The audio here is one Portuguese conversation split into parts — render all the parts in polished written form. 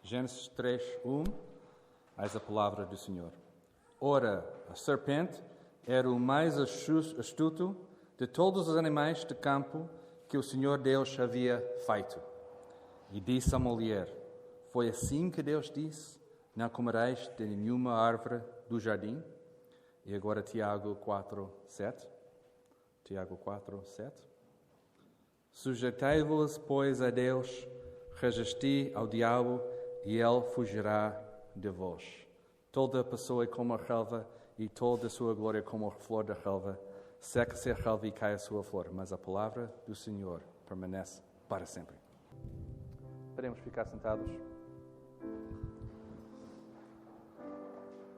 Gênesis 3, 1, eis a palavra do Senhor. Ora, a serpente era o mais astuto de todos os animais de campo que o Senhor Deus havia feito. E disse à mulher, foi assim que Deus disse, não comereis de nenhuma árvore do jardim? E agora Tiago 4, 7. Tiago 4, 7. Sujeitai-vos, pois, a Deus, resisti ao diabo, e ele fugirá de vós. Toda a pessoa é como a relva, e toda a sua glória como a flor da relva. Seca-se a relva e cai a sua flor, mas a palavra do Senhor permanece para sempre. Podemos ficar sentados.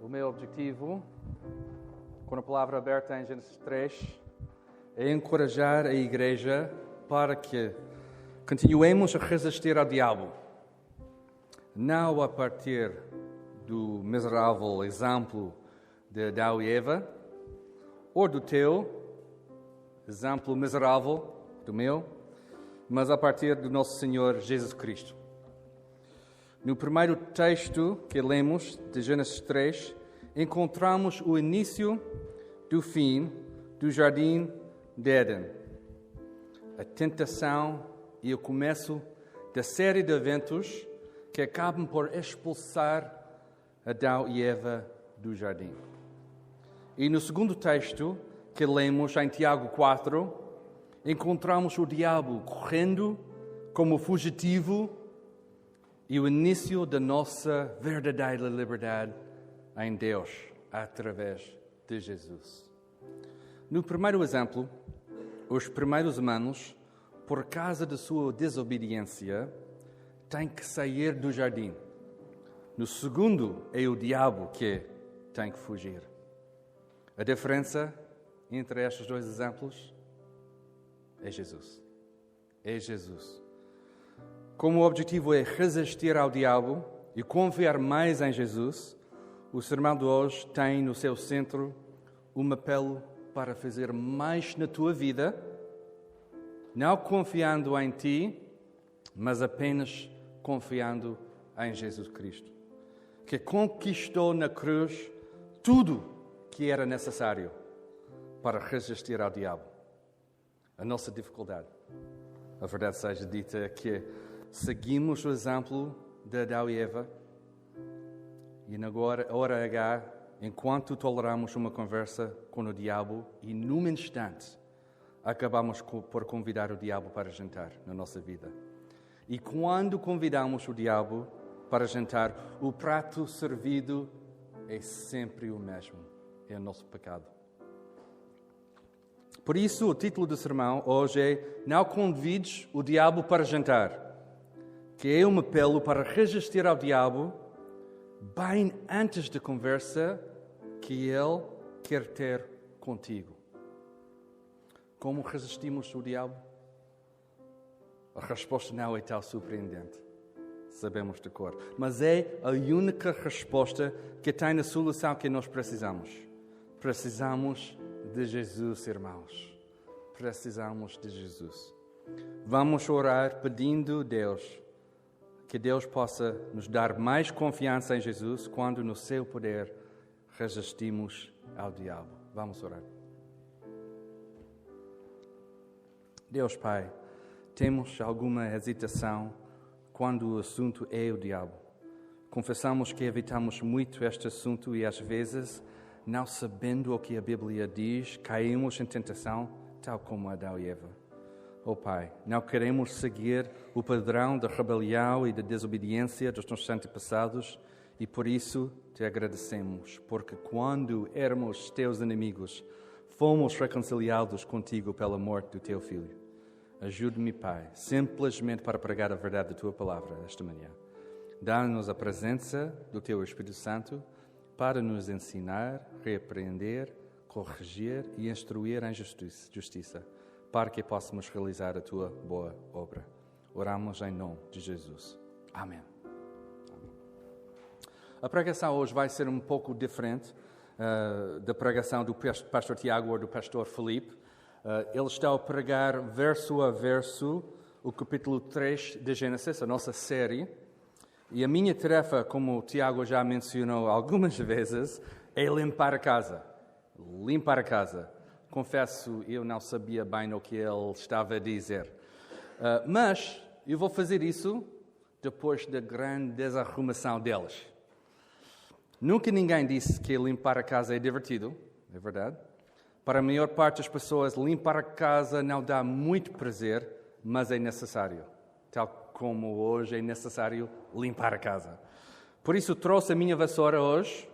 O meu objetivo, com a palavra aberta em Gênesis 3, é encorajar a igreja para que continuemos a resistir ao diabo. Não a partir do miserável exemplo de Adão e Eva, ou do teu exemplo miserável, do meu, mas a partir do nosso Senhor Jesus Cristo. No primeiro texto que lemos, de Gênesis 3, encontramos o início do fim do jardim de Éden. A tentação e o começo da série de eventos que acabam por expulsar Adão e Eva do jardim. E no segundo texto que lemos em Tiago 4, encontramos o diabo correndo como fugitivo e o início da nossa verdadeira liberdade em Deus, através de Jesus. No primeiro exemplo, os primeiros humanos, por causa da sua desobediência, têm que sair do jardim. No segundo, é o diabo que tem que fugir. A diferença entre estes dois exemplos é Jesus. É Jesus. Como o objetivo é resistir ao diabo e confiar mais em Jesus, o sermão de hoje tem no seu centro um apelo para fazer mais na tua vida, não confiando em ti, mas apenas confiando em Jesus Cristo, que conquistou na cruz tudo que era necessário para resistir ao diabo. A nossa dificuldade, a verdade seja dita, é que seguimos o exemplo de Adão e Eva e na hora H, enquanto toleramos uma conversa com o diabo e num instante acabamos por convidar o diabo para jantar na nossa vida. E quando convidamos o diabo para jantar, o prato servido é sempre o mesmo. É o nosso pecado. Por isso, o título do sermão hoje é Não convides o diabo para jantar, que é um apelo para resistir ao diabo bem antes da conversa que ele quer ter contigo. Como resistimos ao diabo? A resposta não é tão surpreendente. Sabemos de cor. Mas é a única resposta que tem a solução que nós precisamos. Precisamos de Jesus, irmãos. Precisamos de Jesus. Vamos orar pedindo a Deus que Deus possa nos dar mais confiança em Jesus quando no seu poder resistimos ao diabo. Vamos orar. Deus Pai, temos alguma hesitação quando o assunto é o diabo. Confessamos que evitamos muito este assunto e às vezes, não sabendo o que a Bíblia diz, caímos em tentação, tal como Adão e Eva. Oh Pai, não queremos seguir o padrão da rebelião e da desobediência dos nossos antepassados e por isso te agradecemos, porque quando éramos teus inimigos, fomos reconciliados contigo pela morte do teu Filho. Ajude-me, Pai, simplesmente para pregar a verdade da tua palavra esta manhã. Dá-nos a presença do teu Espírito Santo para nos ensinar, repreender, corrigir e instruir em justiça, para que possamos realizar a tua boa obra. Oramos em nome de Jesus. Amém. A pregação hoje vai ser um pouco diferente da pregação do pastor Tiago ou do pastor Felipe. Ele está a pregar verso a verso o capítulo 3 de Gênesis, a nossa série. E a minha tarefa, como o Tiago já mencionou algumas vezes, é limpar a casa. Limpar a casa. Confesso, eu não sabia bem o que ele estava a dizer. Mas eu vou fazer isso depois da grande desarrumação deles. Nunca ninguém disse que limpar a casa é divertido, é verdade. Para a maior parte das pessoas, limpar a casa não dá muito prazer, mas é necessário. Tal como hoje é necessário limpar a casa. Por isso trouxe a minha vassoura hoje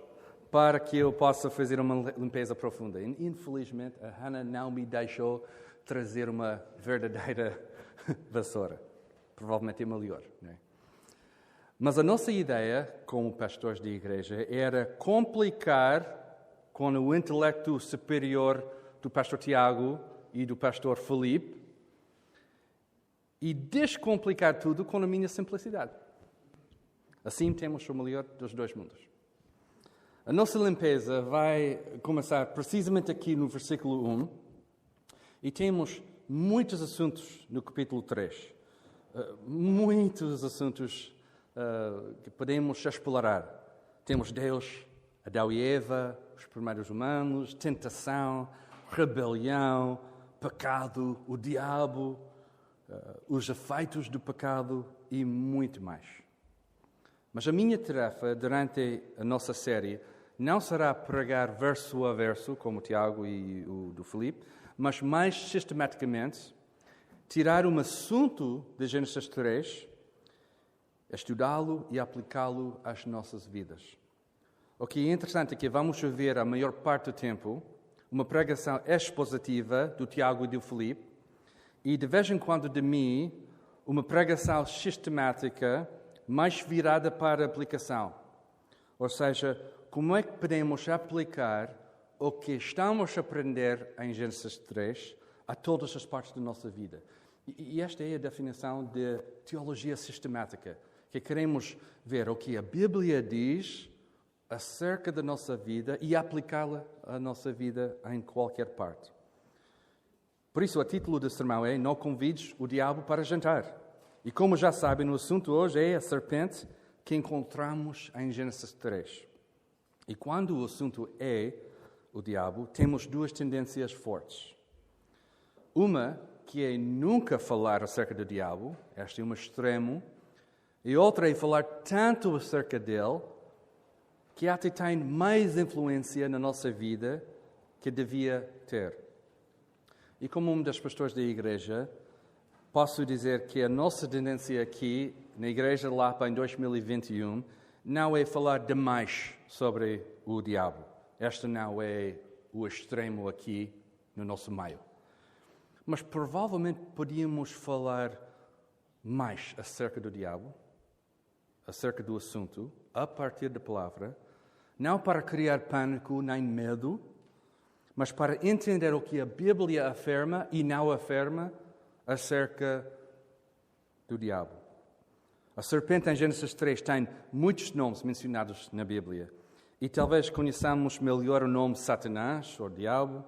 para que eu possa fazer uma limpeza profunda. Infelizmente, a Hannah não me deixou trazer uma verdadeira vassoura. Provavelmente é melhor, não é? Mas a nossa ideia, como pastores de igreja, era complicar com o intelecto superior do pastor Tiago e do pastor Felipe e descomplicar tudo com a minha simplicidade. Assim temos o melhor dos dois mundos. A nossa limpeza vai começar precisamente aqui no versículo 1 e temos muitos assuntos no capítulo 3. Muitos assuntos que podemos explorar. Temos Deus, Adão e Eva, os primeiros humanos, tentação, rebelião, pecado, o diabo, os efeitos do pecado e muito mais. Mas a minha tarefa durante a nossa série não será pregar verso a verso, como o Tiago e o do Filipe, mas mais sistematicamente tirar um assunto de Gênesis 3, estudá-lo e aplicá-lo às nossas vidas. O que é interessante é que vamos ver a maior parte do tempo uma pregação expositiva do Tiago e do Filipe e, de vez em quando, de mim, uma pregação sistemática mais virada para a aplicação. Ou seja, como é que podemos aplicar o que estamos a aprender em Gênesis 3 a todas as partes da nossa vida. E esta é a definição de teologia sistemática, que queremos ver o que a Bíblia diz acerca da nossa vida e aplicá-la à nossa vida em qualquer parte. Por isso, o título do sermão é Não convides o diabo para jantar. E como já sabem, o assunto hoje é a serpente que encontramos em Gênesis 3. E quando o assunto é o diabo, temos duas tendências fortes. Uma que é nunca falar acerca do diabo, este é um extremo, e outra é falar tanto acerca dele que até tem mais influência na nossa vida que devia ter. E como um dos pastores da igreja, posso dizer que a nossa tendência aqui, na Igreja Lapa em 2021, não é falar demais sobre o diabo. Este não é o extremo aqui no nosso meio. Mas provavelmente podíamos falar mais acerca do diabo, acerca do assunto, a partir da palavra, não para criar pânico nem medo, mas para entender o que a Bíblia afirma e não afirma acerca do diabo. A serpente em Gênesis 3 tem muitos nomes mencionados na Bíblia. E talvez conheçamos melhor o nome Satanás, ou diabo,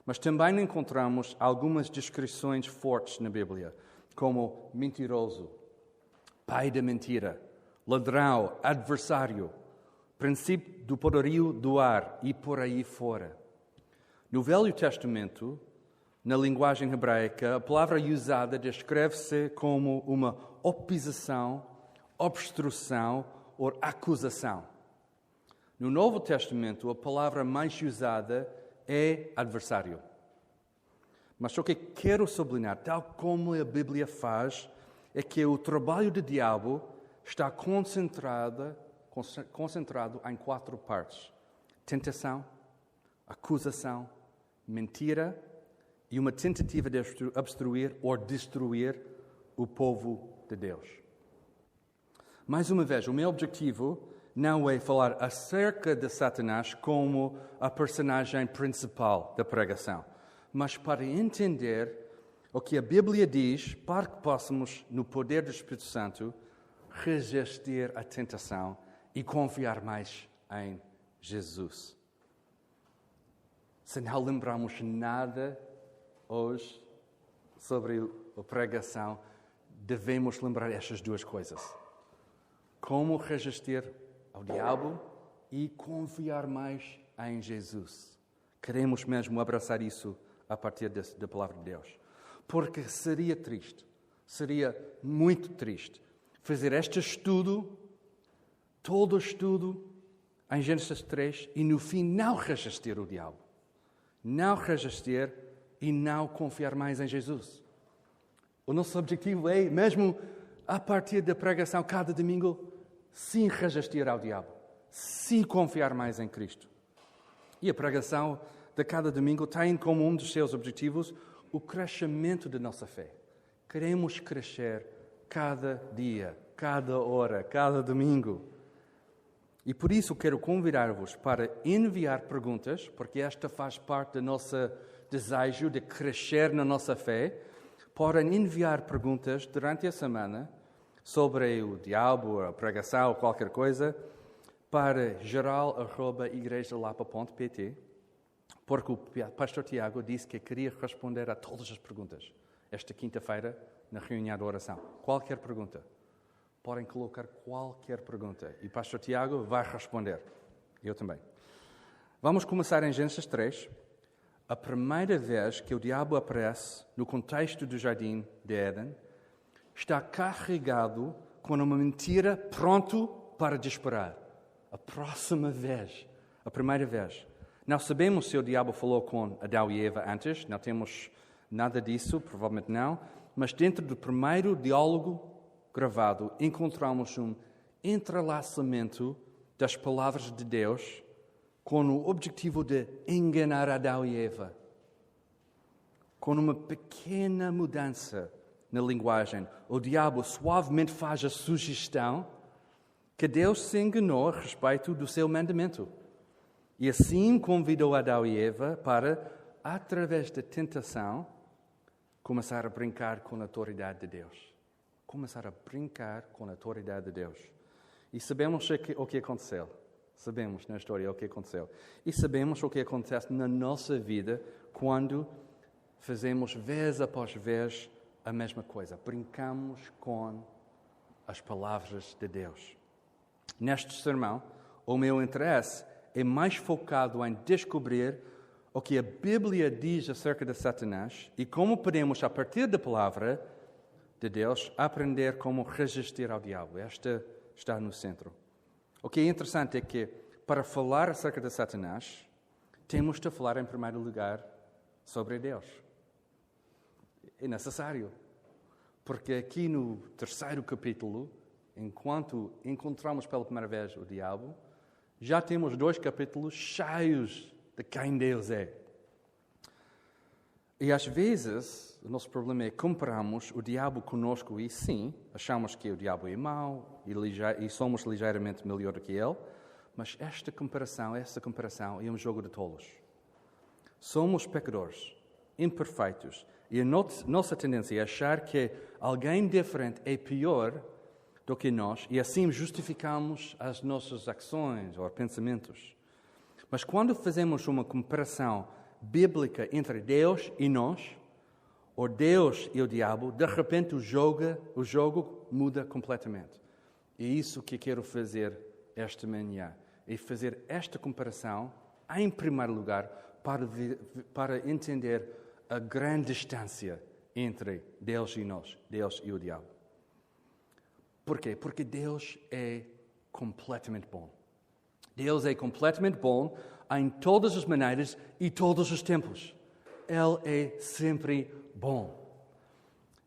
mas também encontramos algumas descrições fortes na Bíblia, como mentiroso, pai da mentira, ladrão, adversário, princípio do poderio do ar e por aí fora. No Velho Testamento, na linguagem hebraica, a palavra usada descreve-se como uma oposição, obstrução ou acusação. No Novo Testamento, a palavra mais usada é adversário. Mas o que quero sublinhar, tal como a Bíblia faz, é que o trabalho do diabo está concentrado em 4 partes: tentação, acusação, mentira e uma tentativa de obstruir ou destruir o povo de Deus. Mais uma vez, o meu objetivo não é falar acerca de Satanás como a personagem principal da pregação, mas para entender o que a Bíblia diz para que possamos, no poder do Espírito Santo, resistir à tentação e confiar mais em Jesus. Se não lembramos nada hoje sobre a pregação, devemos lembrar estas duas coisas. como resistir ao diabo e confiar mais em Jesus. Queremos mesmo abraçar isso a partir da palavra de Deus. Porque seria triste, seria muito triste, fazer este estudo, todo o estudo, em Gênesis 3, e no fim não resistir ao diabo. Não resistir e não confiar mais em Jesus. O nosso objetivo é, mesmo a partir da pregação cada domingo, sim resistir ao diabo, sim confiar mais em Cristo. E a pregação de cada domingo tem como um dos seus objetivos o crescimento da nossa fé. Queremos crescer cada dia, cada hora, cada domingo. E por isso quero convidar-vos para enviar perguntas, porque esta faz parte do nosso desejo de crescer na nossa fé. Podem enviar perguntas durante a semana sobre o diabo, a pregação ou qualquer coisa, para geral@igrejalapa.pt, porque o pastor Tiago disse que queria responder a todas as perguntas esta quinta-feira na reunião de oração. Qualquer pergunta. Podem colocar qualquer pergunta e o pastor Tiago vai responder. Eu também. Vamos começar em Gênesis 3. A primeira vez que o diabo aparece no contexto do jardim de Éden, está carregado com uma mentira pronto para disparar. A próxima vez, a primeira vez. Não sabemos se o diabo falou com Adão e Eva antes, não temos nada disso, provavelmente não, mas dentro do primeiro diálogo gravado, encontramos um entrelaçamento das palavras de Deus com o objetivo de enganar Adão e Eva. Com uma pequena mudança na linguagem, o diabo suavemente faz a sugestão que Deus se enganou a respeito do seu mandamento. E assim convidou Adão e Eva para, através da tentação, começar a brincar com a autoridade de Deus. Começar a brincar com a autoridade de Deus. E sabemos o que aconteceu. Sabemos na história o que aconteceu. E sabemos o que acontece na nossa vida quando fazemos vez após vez a mesma coisa. Brincamos com as palavras de Deus. Neste sermão, o meu interesse é mais focado em descobrir o que a Bíblia diz acerca de Satanás e como podemos, a partir da palavra de Deus, aprender como resistir ao diabo. Esta está no centro. O que é interessante é que, para falar acerca de Satanás, temos de falar, em primeiro lugar, sobre Deus. É necessário. Porque aqui no terceiro capítulo, enquanto encontramos pela primeira vez o diabo, já temos 2 capítulos cheios de quem Deus é. E às vezes, o nosso problema é que comparamos o diabo conosco e sim, achamos que o diabo é mau e somos ligeiramente melhor do que ele, mas essa comparação é um jogo de tolos. Somos pecadores, imperfeitos, e a nossa tendência é achar que alguém diferente é pior do que nós e assim justificamos as nossas ações ou pensamentos. Mas quando fazemos uma comparação bíblica entre Deus e nós, ou Deus e o diabo, de repente o jogo muda completamente. E é isso que quero fazer esta manhã. É fazer esta comparação, em primeiro lugar, para entender a grande distância entre Deus e nós, Deus e o diabo. Por quê? Porque Deus é completamente bom. Deus é completamente bom em todas as maneiras e todos os tempos. Ele é sempre bom.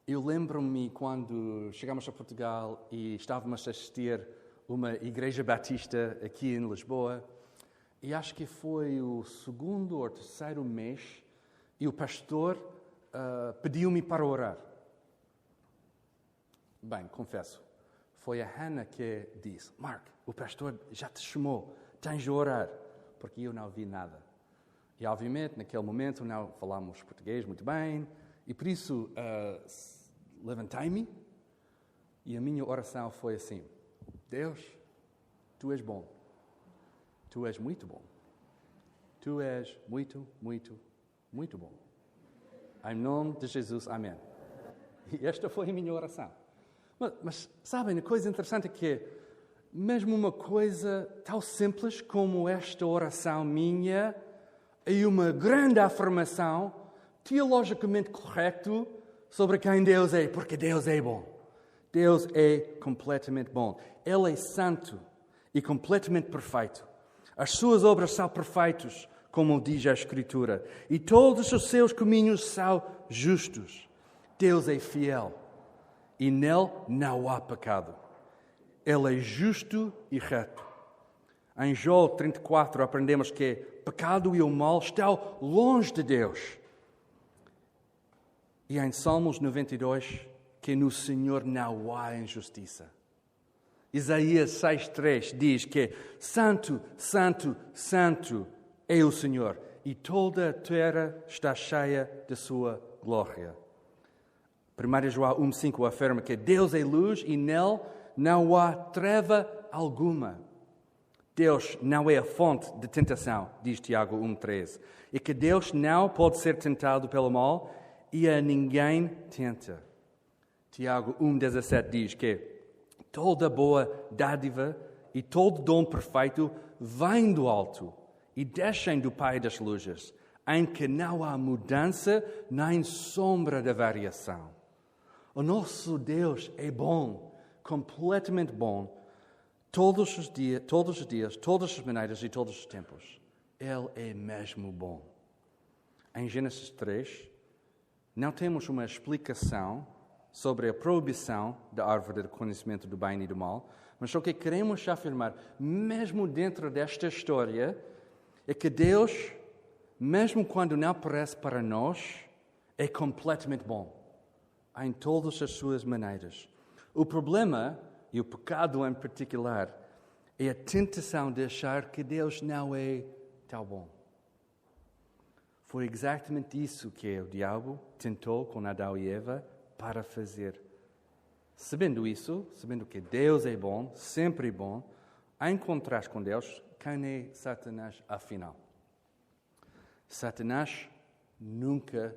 Eu lembro-me quando chegámos a Portugal e estávamos a assistir uma igreja batista aqui em Lisboa, e acho que foi o 2º ou 3º mês, e o pastor pediu-me para orar. Bem, confesso, foi a Hannah que disse: Mark, o pastor já te chamou, tens de orar, porque eu não vi nada. E obviamente, naquele momento, não falamos português muito bem, e por isso levantei-me, e a minha oração foi assim: Deus, Tu és bom, Tu és muito bom, Tu és muito, muito, muito bom. Em nome de Jesus, amém. E esta foi a minha oração. Mas sabem, a coisa interessante é que mesmo uma coisa tão simples como esta oração minha é uma grande afirmação teologicamente correta sobre quem Deus é, porque Deus é bom. Deus é completamente bom. Ele é santo e completamente perfeito. As suas obras são perfeitas, como diz a Escritura, e todos os seus caminhos são justos. Deus é fiel e nele não há pecado. Ele é justo e reto. Em Jó 34 aprendemos que pecado e o mal estão longe de Deus. E em Salmos 92, que no Senhor não há injustiça. Isaías 6,3 diz que santo, santo, santo é o Senhor e toda a terra está cheia de sua glória. 1 João 1,5 afirma que Deus é luz e nele não há treva alguma. Deus não é a fonte de tentação, diz Tiago 1,13. E que Deus não pode ser tentado pelo mal e a ninguém tenta. Tiago 1,17 diz que toda boa dádiva e todo dom perfeito vem do alto e descem do Pai das luzes, em que não há mudança nem sombra de variação. O nosso Deus é bom, completamente bom, todos os dias, todas as maneiras e todos os tempos. Ele é mesmo bom. Em Gênesis 3, não temos uma explicação sobre a proibição da árvore do conhecimento do bem e do mal, mas o que queremos afirmar, mesmo dentro desta história, é que Deus, mesmo quando não aparece para nós, é completamente bom, em todas as suas maneiras. O problema, e o pecado em particular, é a tentação de achar que Deus não é tão bom. Foi exatamente isso que o diabo tentou com Adão e Eva para fazer. Sabendo isso, sabendo que Deus é bom, sempre bom, em contraste com Deus, quem é Satanás afinal? Satanás nunca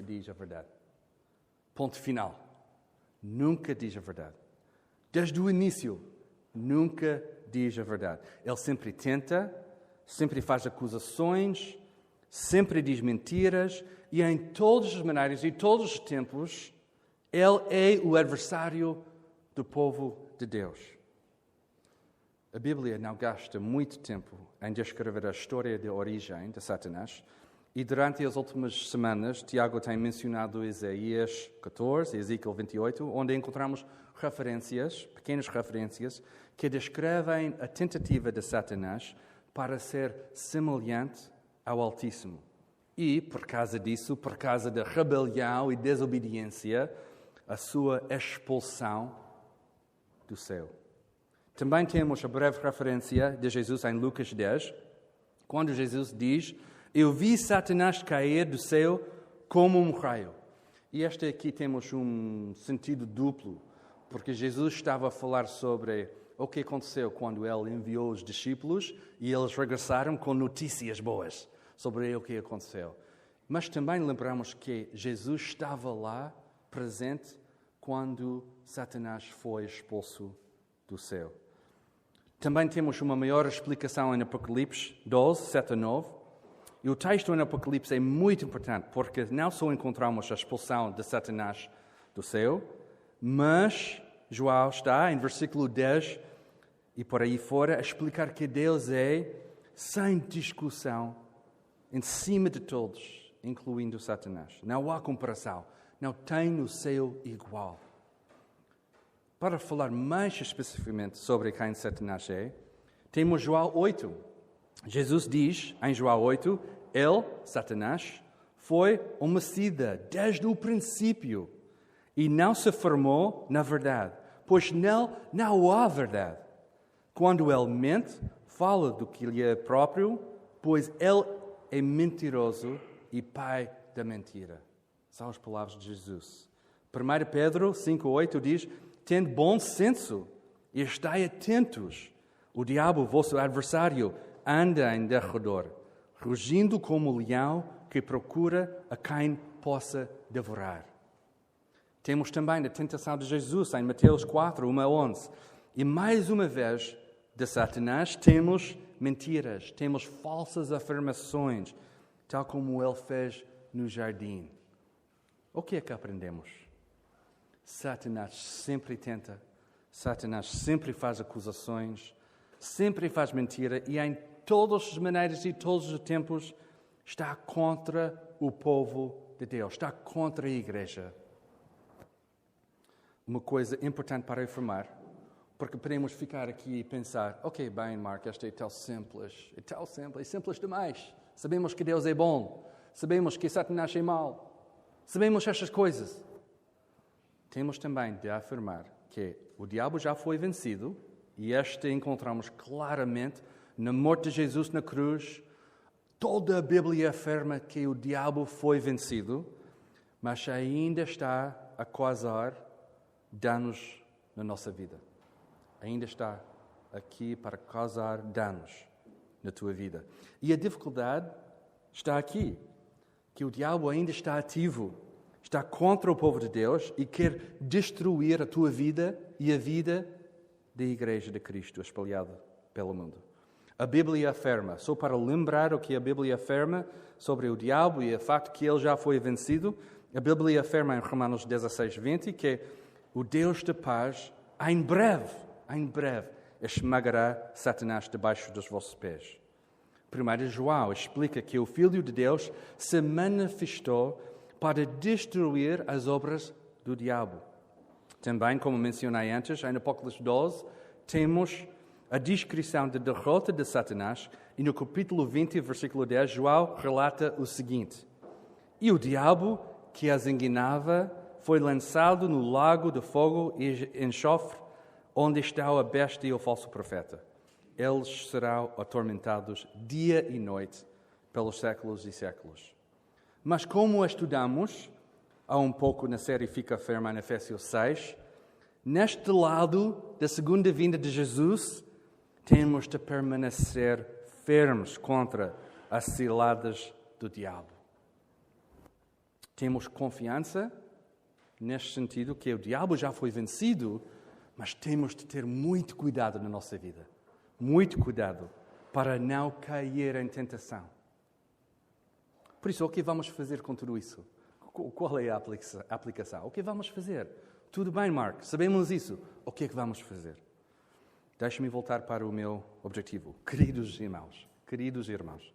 diz a verdade. Ponto final. Nunca diz a verdade. Desde o início, nunca diz a verdade. Ele sempre tenta, sempre faz acusações, sempre diz mentiras e em todas as maneiras e todos os tempos, ele é o adversário do povo de Deus. A Bíblia não gasta muito tempo em descrever a história de origem de Satanás e durante as últimas semanas, Tiago tem mencionado Isaías 14 e Ezequiel 28, onde encontramos referências, pequenas referências, que descrevem a tentativa de Satanás para ser semelhante ao Altíssimo. E, por causa disso, por causa da rebelião e desobediência, a sua expulsão do céu. Também temos a breve referência de Jesus em Lucas 10, quando Jesus diz: eu vi Satanás cair do céu como um raio. E este aqui temos um sentido duplo, porque Jesus estava a falar sobre o que aconteceu quando ele enviou os discípulos e eles regressaram com notícias boas sobre o que aconteceu. Mas também lembramos que Jesus estava lá, presente, quando Satanás foi expulso do céu. Também temos uma maior explicação em Apocalipse 12, 7 a 9. E o texto em Apocalipse é muito importante, porque não só encontramos a expulsão de Satanás do céu, mas João está, em versículo 10 e por aí fora, a explicar que Deus é, sem discussão, em cima de todos, incluindo Satanás. Não há comparação, não tem no céu igual. Para falar mais especificamente sobre quem Satanás é, temos João 8. Jesus diz, em João 8, ele, Satanás, foi homicida desde o princípio e não se formou na verdade, pois nele não há verdade. Quando ele mente, fala do que lhe é próprio, pois ele é mentiroso e pai da mentira. São as palavras de Jesus. 1 Pedro 5,8 diz: tende bom senso e estai atentos. O diabo, vosso adversário, anda em derredor, rugindo como leão que procura a quem possa devorar. Temos também a tentação de Jesus em Mateus 4, 1 a 11. E mais uma vez, de Satanás, temos mentiras, temos falsas afirmações, tal como ele fez no jardim. O que é que aprendemos? Satanás sempre tenta, Satanás sempre faz acusações, sempre faz mentira e em todas as maneiras e todos os tempos está contra o povo de Deus, está contra a igreja. Uma coisa importante para afirmar, porque podemos ficar aqui e pensar, ok, bem, Mark, isto é tão simples, é simples demais. Sabemos que Deus é bom, sabemos que Satanás é mau, sabemos estas coisas. Temos também de afirmar que o diabo já foi vencido, e este encontramos claramente na morte de Jesus na cruz. Toda a Bíblia afirma que o diabo foi vencido, mas ainda está a causar danos na nossa vida. Ainda está aqui para causar danos na tua vida. E a dificuldade está aqui, que o diabo ainda está ativo, está contra o povo de Deus e quer destruir a tua vida e a vida da Igreja de Cristo espalhada pelo mundo. A Bíblia afirma, só para lembrar o que a Bíblia afirma sobre o diabo e o facto que ele já foi vencido, a Bíblia afirma em Romanos 16:20 que o Deus de paz, em breve, esmagará Satanás debaixo dos vossos pés. 1 João explica que o Filho de Deus se manifestou para destruir as obras do diabo. Também, como mencionei antes, em Apocalipse 12, temos a descrição da derrota de Satanás e no capítulo 20, versículo 10, João relata o seguinte: E o diabo que as enganava foi lançado no lago de fogo e enxofre, onde está a besta e o falso profeta. Eles serão atormentados dia e noite pelos séculos e séculos. Mas como estudamos há um pouco na série Fica Firme em Efésios 6, neste lado da segunda vinda de Jesus, temos de permanecer firmes contra as ciladas do diabo. Temos confiança neste sentido que o diabo já foi vencido, mas temos de ter muito cuidado na nossa vida. Muito cuidado para não cair em tentação. Por isso, o que vamos fazer com tudo isso? Qual é a aplicação? O que vamos fazer? Tudo bem, Mark, sabemos isso. O que é que vamos fazer? Deixe-me voltar para o meu objetivo. Queridos irmãos,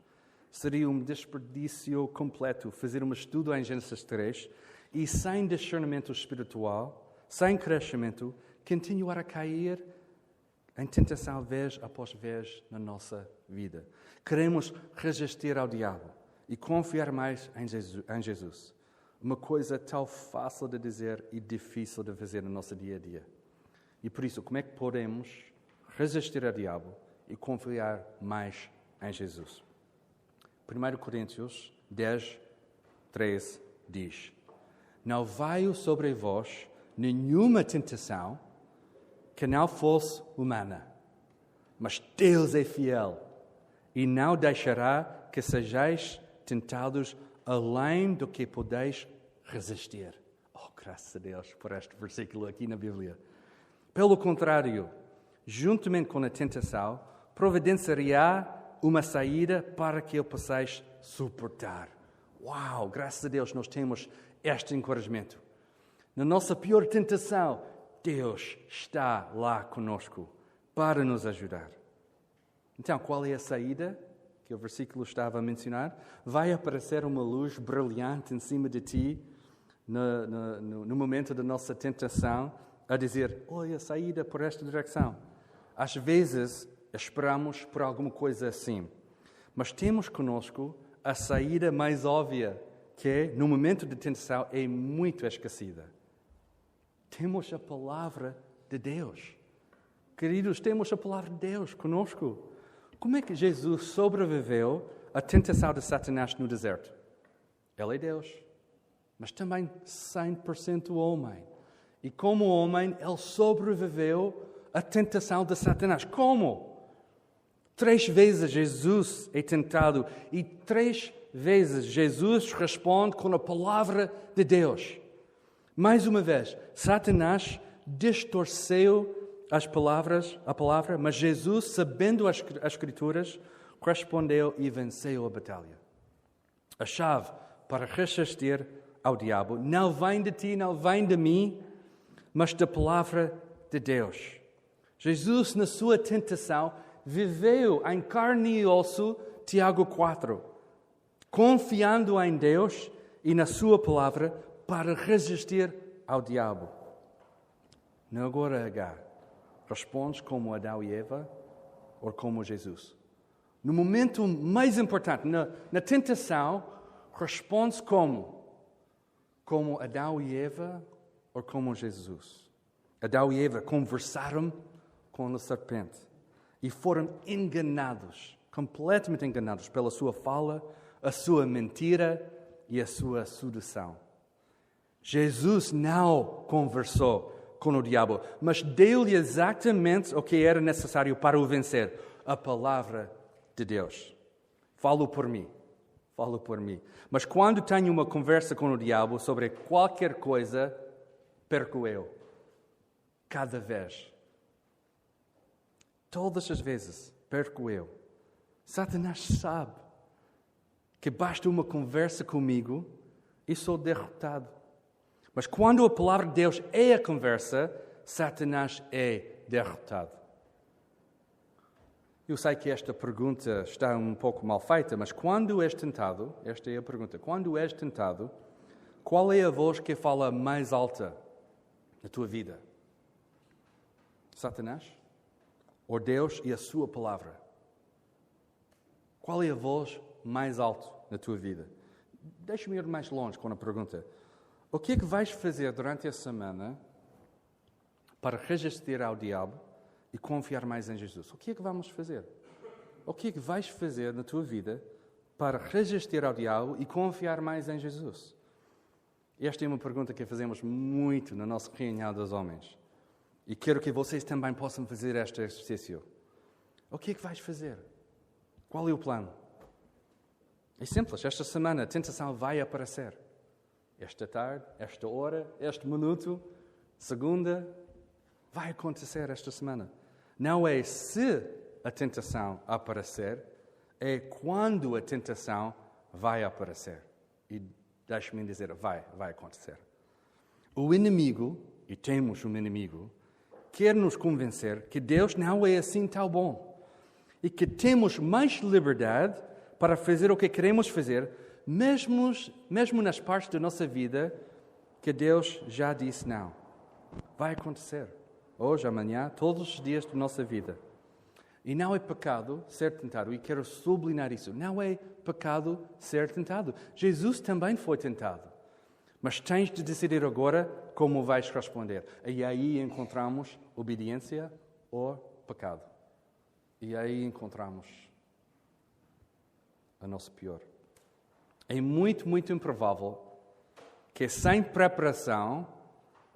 seria um desperdício completo fazer um estudo em Gênesis 3 e sem discernimento espiritual, sem crescimento, continuar a cair em tentação vez após vez na nossa vida. Queremos resistir ao diabo e confiar mais em Jesus. Uma coisa tão fácil de dizer e difícil de fazer no nosso dia a dia. E por isso, como é que podemos resistir ao diabo e confiar mais em Jesus? 1 Coríntios 10, 13 diz: Não veio sobre vós nenhuma tentação que não fosse humana, mas Deus é fiel e não deixará que sejais tentados além do que podeis resistir. Oh, graças a Deus por este versículo aqui na Bíblia. Pelo contrário, juntamente com a tentação, providenciará uma saída para que o possais suportar. Uau, graças a Deus nós temos este encorajamento. Na nossa pior tentação, Deus está lá conosco para nos ajudar. Então, qual é a saída que o versículo estava a mencionar? Vai aparecer uma luz brilhante em cima de ti no momento da nossa tentação, a dizer, olha, a saída por esta direção. Às vezes, esperamos por alguma coisa assim, mas temos conosco a saída mais óbvia, que no momento de tentação é muito esquecida. Temos a palavra de Deus. Queridos, temos a palavra de Deus conosco. Como é que Jesus sobreviveu à tentação de Satanás no deserto? Ele é Deus, mas também 100% homem. E como homem, ele sobreviveu à tentação de Satanás. Como? 3 vezes Jesus é tentado e 3 vezes Jesus responde com a palavra de Deus. Mais uma vez, Satanás distorceu a palavra, mas Jesus, sabendo as Escrituras, respondeu e venceu a batalha. A chave para resistir ao diabo não vem de ti, não vem de mim, mas da palavra de Deus. Jesus, na sua tentação, viveu em carne e osso, Tiago 4, confiando em Deus e na sua palavra para resistir ao diabo. Não agora, Agar, respondes como Adão e Eva ou como Jesus? No momento mais importante, na tentação, respondes como? Como Adão e Eva ou como Jesus? Adão e Eva conversaram com a serpente e foram enganados, completamente enganados pela sua fala, a sua mentira e a sua sedução. Jesus não conversou com o diabo, mas deu-lhe exatamente o que era necessário para o vencer, a palavra de Deus. Falo por mim. Mas quando tenho uma conversa com o diabo sobre qualquer coisa, perco eu. Cada vez. Todas as vezes, perco eu. Satanás sabe que basta uma conversa comigo e sou derrotado. Mas quando a palavra de Deus é a conversa, Satanás é derrotado. Eu sei que esta pergunta está um pouco mal feita, mas quando és tentado, esta é a pergunta, quando és tentado, qual é a voz que fala mais alta na tua vida? Satanás? Ou Deus e a sua palavra? Qual é a voz mais alta na tua vida? Deixa-me ir mais longe com a pergunta. O que é que vais fazer durante a semana para resistir ao diabo e confiar mais em Jesus? O que é que vamos fazer? O que é que vais fazer na tua vida para resistir ao diabo e confiar mais em Jesus? Esta é uma pergunta que fazemos muito na nossa reunião dos homens. E quero que vocês também possam fazer este exercício. O que é que vais fazer? Qual é o plano? É simples. Esta semana a tentação vai aparecer. Esta tarde, esta hora, este minuto, segunda, vai acontecer esta semana. Não é se a tentação aparecer, é quando a tentação vai aparecer. E deixe-me dizer, vai acontecer. O inimigo, e temos um inimigo, quer nos convencer que Deus não é assim tão bom e que temos mais liberdade para fazer o que queremos fazer, mesmo nas partes da nossa vida que Deus já disse não. Vai acontecer. Hoje, amanhã, todos os dias da nossa vida. E não é pecado ser tentado. E quero sublinhar isso. Não é pecado ser tentado. Jesus também foi tentado. Mas tens de decidir agora como vais responder. E aí encontramos obediência ou pecado. E aí encontramos a nossa pior. É muito, muito improvável que sem preparação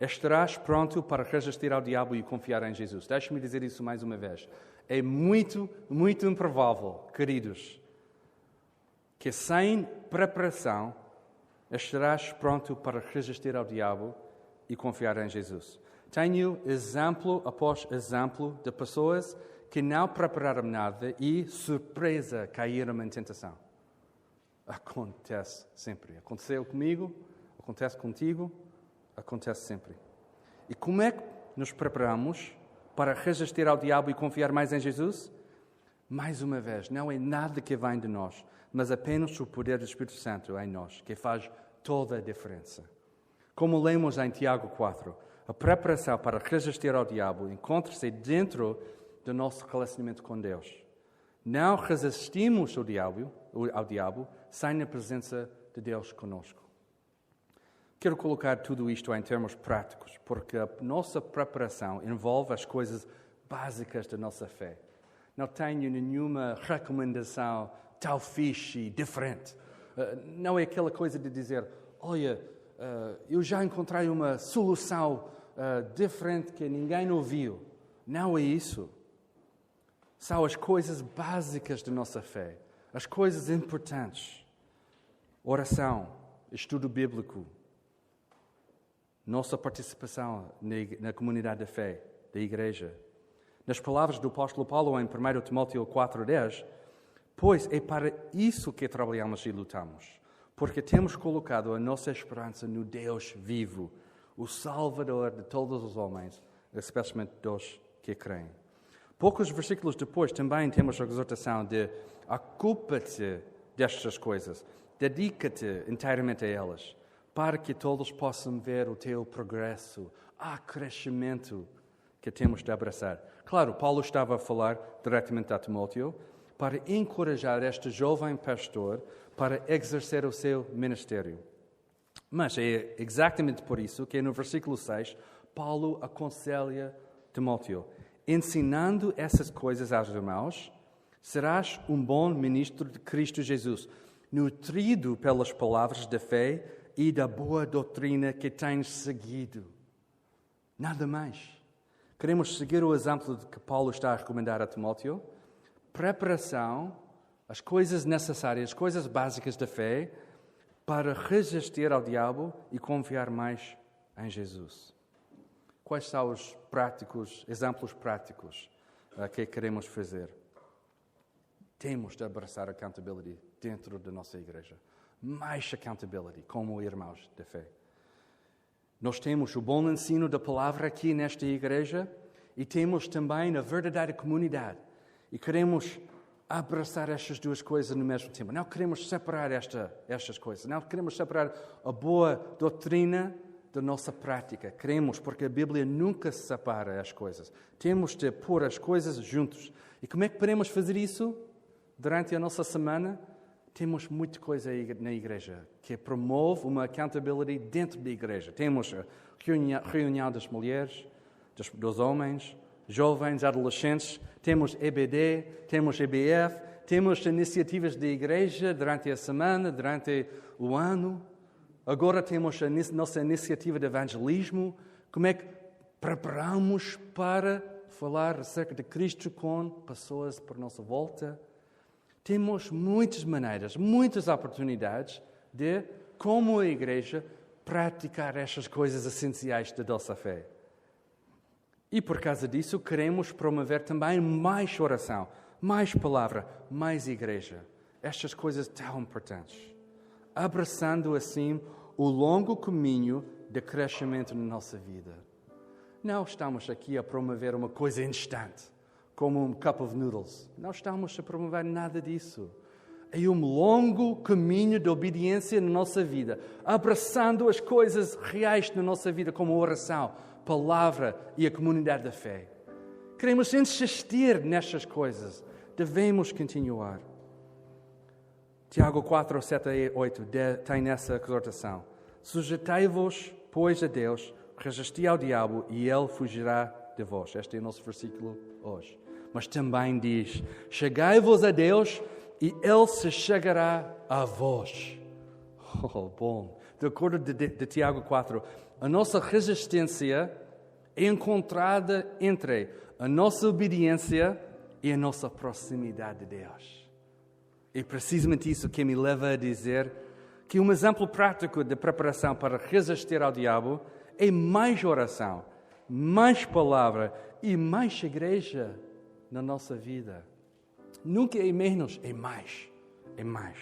estarás pronto para resistir ao diabo e confiar em Jesus. Deixe-me dizer isso mais uma vez. É muito, muito improvável, queridos, que sem preparação estarás pronto para resistir ao diabo e confiar em Jesus. Tenho exemplo após exemplo de pessoas que não prepararam nada e, surpresa, caíram em tentação. Acontece sempre. Aconteceu comigo, acontece contigo, acontece sempre. E como é que nos preparamos para resistir ao diabo e confiar mais em Jesus? Mais uma vez, não é nada que vem de nós, mas apenas o poder do Espírito Santo em nós, que faz toda a diferença. Como lemos em Tiago 4, a preparação para resistir ao diabo encontra-se dentro do nosso relacionamento com Deus. Não resistimos ao diabo sem a presença de Deus conosco. Quero colocar tudo isto em termos práticos, porque a nossa preparação envolve as coisas básicas da nossa fé. Não tenho nenhuma recomendação tão fixe e diferente. Não é aquela coisa de dizer, olha, eu já encontrei uma solução diferente que ninguém ouviu. Não é isso. São as coisas básicas da nossa fé, as coisas importantes. Oração, estudo bíblico, nossa participação na comunidade da fé, da igreja. Nas palavras do apóstolo Paulo em 1 Timóteo 4,10, pois é para isso que trabalhamos e lutamos, porque temos colocado a nossa esperança no Deus vivo, o Salvador de todos os homens, especialmente dos que creem. Poucos versículos depois também temos a exortação de ocupa-te destas coisas, dedica-te inteiramente a elas, para que todos possam ver o teu progresso, há crescimento que temos de abraçar. Claro, Paulo estava a falar diretamente a Timóteo para encorajar este jovem pastor para exercer o seu ministério. Mas é exatamente por isso que no versículo 6, Paulo aconselha Timóteo, ensinando essas coisas aos irmãos, serás um bom ministro de Cristo Jesus, nutrido pelas palavras da fé e da boa doutrina que tens seguido. Nada mais. Queremos seguir o exemplo que Paulo está a recomendar a Timóteo. Preparação, as coisas necessárias, as coisas básicas da fé, para resistir ao diabo e confiar mais em Jesus. Quais são os exemplos práticos que queremos fazer? Temos de abraçar a accountability dentro da nossa igreja. Mais accountability, como irmãos da fé. Nós temos o bom ensino da palavra aqui nesta igreja e temos também a verdadeira comunidade. E queremos abraçar estas duas coisas no mesmo tempo. Não queremos separar estas coisas. Não queremos separar a boa doutrina da nossa prática. Queremos, porque a Bíblia nunca separa as coisas. Temos de pôr as coisas juntos. E como é que podemos fazer isso? Durante a nossa semana, temos muita coisa na igreja que promove uma accountability dentro da igreja. Temos a reunião das mulheres, dos homens, jovens, adolescentes, temos EBD, temos EBF, temos iniciativas da igreja durante a semana, durante o ano. Agora temos a nossa iniciativa de evangelismo. Como é que preparamos para falar acerca de Cristo com pessoas por nossa volta? Temos muitas maneiras, muitas oportunidades de, como a igreja, praticar estas coisas essenciais da nossa fé. E por causa disso, queremos promover também mais oração, mais palavra, mais igreja. Estas coisas tão importantes. Abraçando assim o longo caminho de crescimento na nossa vida. Não estamos aqui a promover uma coisa instante, como um cup of noodles. Não estamos a promover nada disso. É um longo caminho de obediência na nossa vida, abraçando as coisas reais na nossa vida, como a oração, palavra e a comunidade da fé. Queremos insistir nestas coisas. Devemos continuar. Tiago 4, 7 a 8 tem essa exortação. Sujeitai-vos, pois, a Deus, resisti ao diabo e ele fugirá de vós. Este é o nosso versículo hoje. Mas também diz, chegai-vos a Deus e ele se chegará a vós. Oh, bom. De acordo de Tiago 4, a nossa resistência é encontrada entre a nossa obediência e a nossa proximidade de Deus. É precisamente isso que me leva a dizer que um exemplo prático de preparação para resistir ao diabo é mais oração, mais palavra e mais igreja na nossa vida. Nunca é menos, é mais. É mais.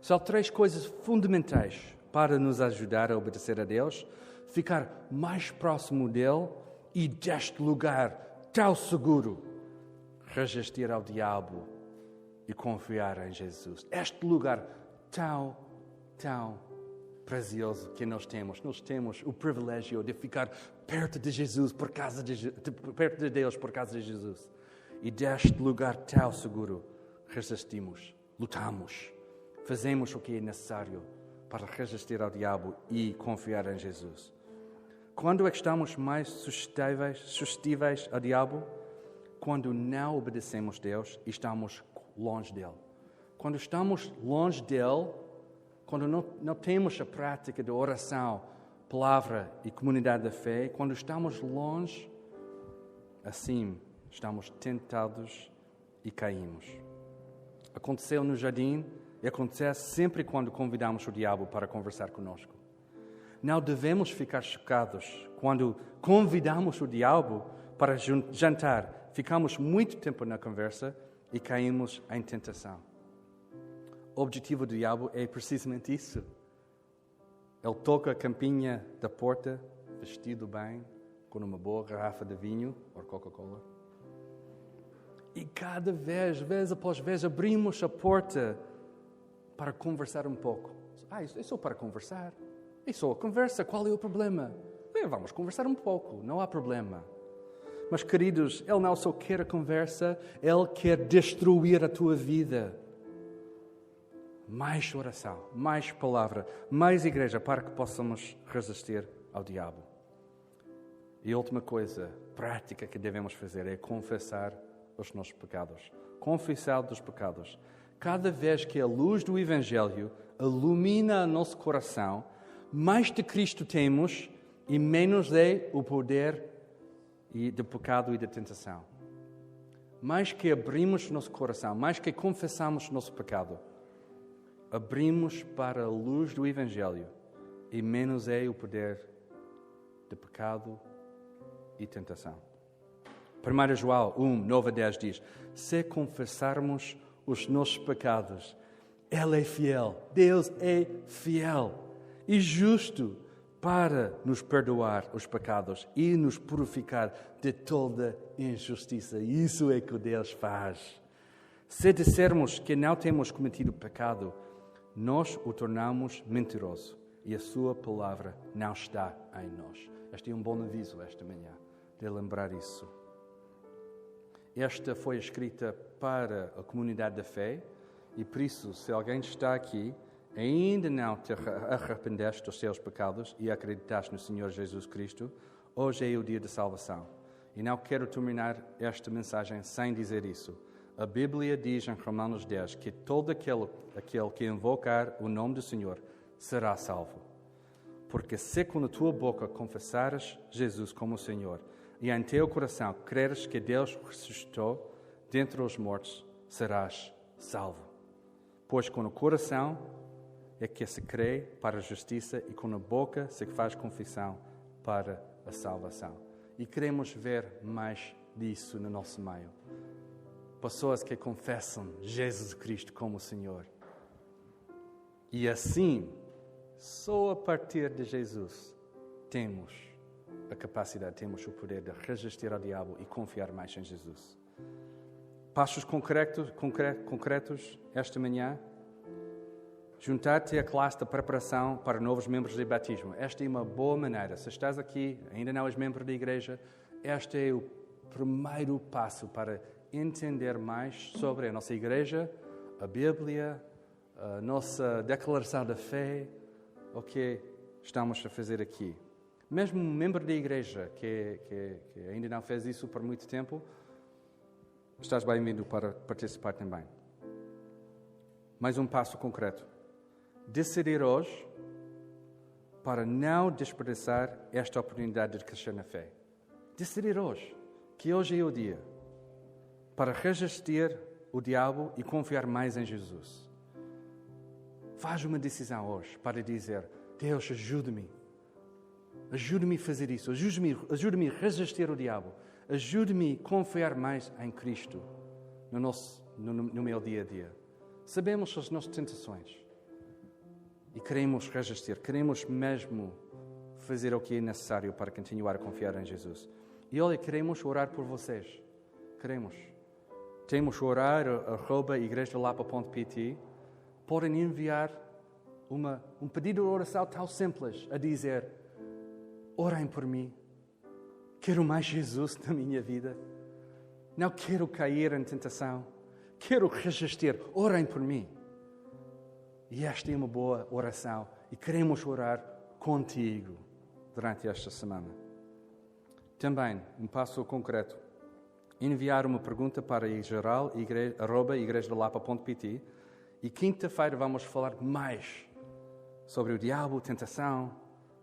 São 3 coisas fundamentais para nos ajudar a obedecer a Deus, ficar mais próximo dele e deste lugar tão seguro, resistir ao diabo e confiar em Jesus. Este lugar tão precioso que nós temos. Nós temos o privilégio de ficar perto de Jesus perto de Deus por causa de Jesus. E deste lugar tão seguro, resistimos, lutamos, fazemos o que é necessário para resistir ao diabo e confiar em Jesus. Quando é que estamos mais suscetíveis ao diabo? Quando não obedecemos a Deus e estamos longe dele. Quando estamos longe dele, quando não temos a prática de oração, palavra e comunidade da fé, quando estamos longe, assim estamos tentados e caímos. Aconteceu no jardim e acontece sempre quando convidamos o diabo para conversar conosco. Não devemos ficar chocados quando convidamos o diabo para jantar. Ficamos muito tempo na conversa e caímos em tentação. O objetivo do diabo é precisamente isso. Ele toca a campainha da porta, vestido bem, com uma boa garrafa de vinho ou Coca-Cola. E cada vez após vez, abrimos a porta para conversar um pouco. Isso é só para conversar. É só a conversa, qual é o problema? Vamos conversar um pouco, não há problema. Mas, queridos, Ele não só quer a conversa, Ele quer destruir a tua vida. Mais oração, mais palavra, mais igreja para que possamos resistir ao diabo. E a última coisa prática que devemos fazer é confessar os nossos pecados. Confissar dos pecados. Cada vez que a luz do Evangelho ilumina o nosso coração, mais de Cristo temos e menos é o poder do pecado e da tentação. Mais que abrimos nosso coração, mais que confessamos nosso pecado, abrimos para a luz do Evangelho e menos é o poder de pecado e tentação. 1 João 1, 9 a 10 diz: se confessarmos os nossos pecados, Ele é fiel, Deus é fiel e justo para nos perdoar os pecados e nos purificar de toda injustiça. Isso é que Deus faz. Se dissermos que não temos cometido pecado, nós o tornamos mentiroso e a sua palavra não está em nós. Este é um bom aviso esta manhã, de lembrar isso. Esta foi escrita para a comunidade da fé e, por isso, se alguém está aqui, ainda não te arrependeste dos seus pecados e acreditaste no Senhor Jesus Cristo, hoje é o dia da salvação. E não quero terminar esta mensagem sem dizer isso. A Bíblia diz em Romanos 10 que todo aquele que invocar o nome do Senhor será salvo. Porque se com a tua boca confessares Jesus como Senhor e em teu coração creres que Deus ressuscitou dentre os mortos, serás salvo. Pois com o coração é que se crê para a justiça e com a boca se faz confissão para a salvação. E queremos ver mais disso no nosso meio. Pessoas que confessam Jesus Cristo como Senhor. E assim, só a partir de Jesus, temos a capacidade, temos o poder de resistir ao diabo e confiar mais em Jesus. Passos concretos esta manhã. Juntar-te à classe de preparação para novos membros de batismo. Esta é uma boa maneira. Se estás aqui, ainda não és membro da igreja, este é o primeiro passo para entender mais sobre a nossa igreja, a Bíblia, a nossa declaração da fé, o que estamos a fazer aqui. Mesmo um membro da igreja que ainda não fez isso por muito tempo, estás bem-vindo para participar também. Mais um passo concreto. Decidir hoje para não desperdiçar esta oportunidade de crescer na fé. Decidir hoje, que hoje é o dia, para resistir o diabo e confiar mais em Jesus. Faz uma decisão hoje para dizer: Deus, ajude-me. Ajude-me a fazer isso. Ajude-me a resistir o diabo. Ajude-me a confiar mais em Cristo no meu dia a dia. Sabemos as nossas tentações e queremos resistir. Queremos mesmo fazer o que é necessário para continuar a confiar em Jesus. E olha, queremos orar por vocês. Queremos. Temos orar @igrejalapa.pt. Podem enviar um pedido de oração tão simples a dizer: orem por mim. Quero mais Jesus na minha vida. Não quero cair em tentação. Quero resistir. Orem por mim. E esta é uma boa oração. E queremos orar contigo durante esta semana. Também, um passo concreto. Enviar uma pergunta para @igrejalapa.pt. E quinta-feira vamos falar mais sobre o diabo, tentação,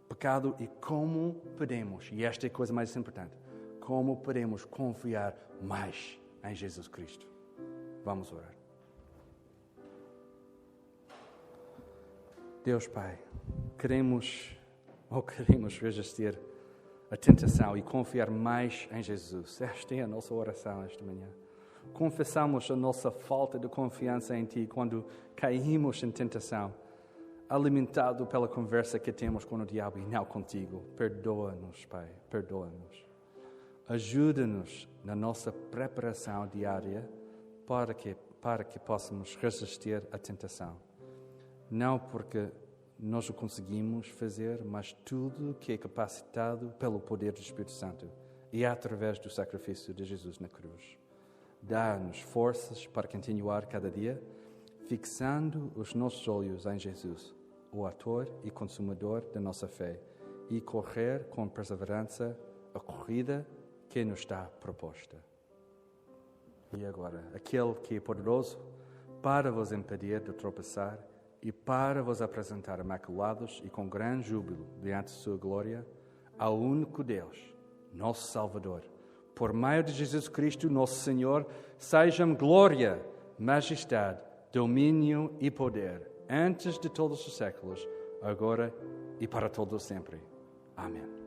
pecado e como podemos, e esta é a coisa mais importante, como podemos confiar mais em Jesus Cristo. Vamos orar. Deus Pai, queremos resistir a tentação e confiar mais em Jesus. Esta é a nossa oração esta manhã. Confessamos a nossa falta de confiança em Ti quando caímos em tentação, alimentado pela conversa que temos com o diabo e não contigo. Perdoa-nos, Pai, perdoa-nos. Ajuda-nos na nossa preparação diária para que possamos resistir à tentação. Não porque nós o conseguimos fazer, mas tudo que é capacitado pelo poder do Espírito Santo e através do sacrifício de Jesus na cruz. Dá-nos forças para continuar cada dia, fixando os nossos olhos em Jesus, o autor e consumador da nossa fé, e correr com perseverança a corrida que nos está proposta. E agora, aquele que é poderoso para vos impedir de tropeçar e para vos apresentar imaculados e com grande júbilo diante de sua glória, ao único Deus, nosso Salvador, por meio de Jesus Cristo, nosso Senhor, sejam glória, majestade, domínio e poder, antes de todos os séculos, agora e para todos sempre. Amém.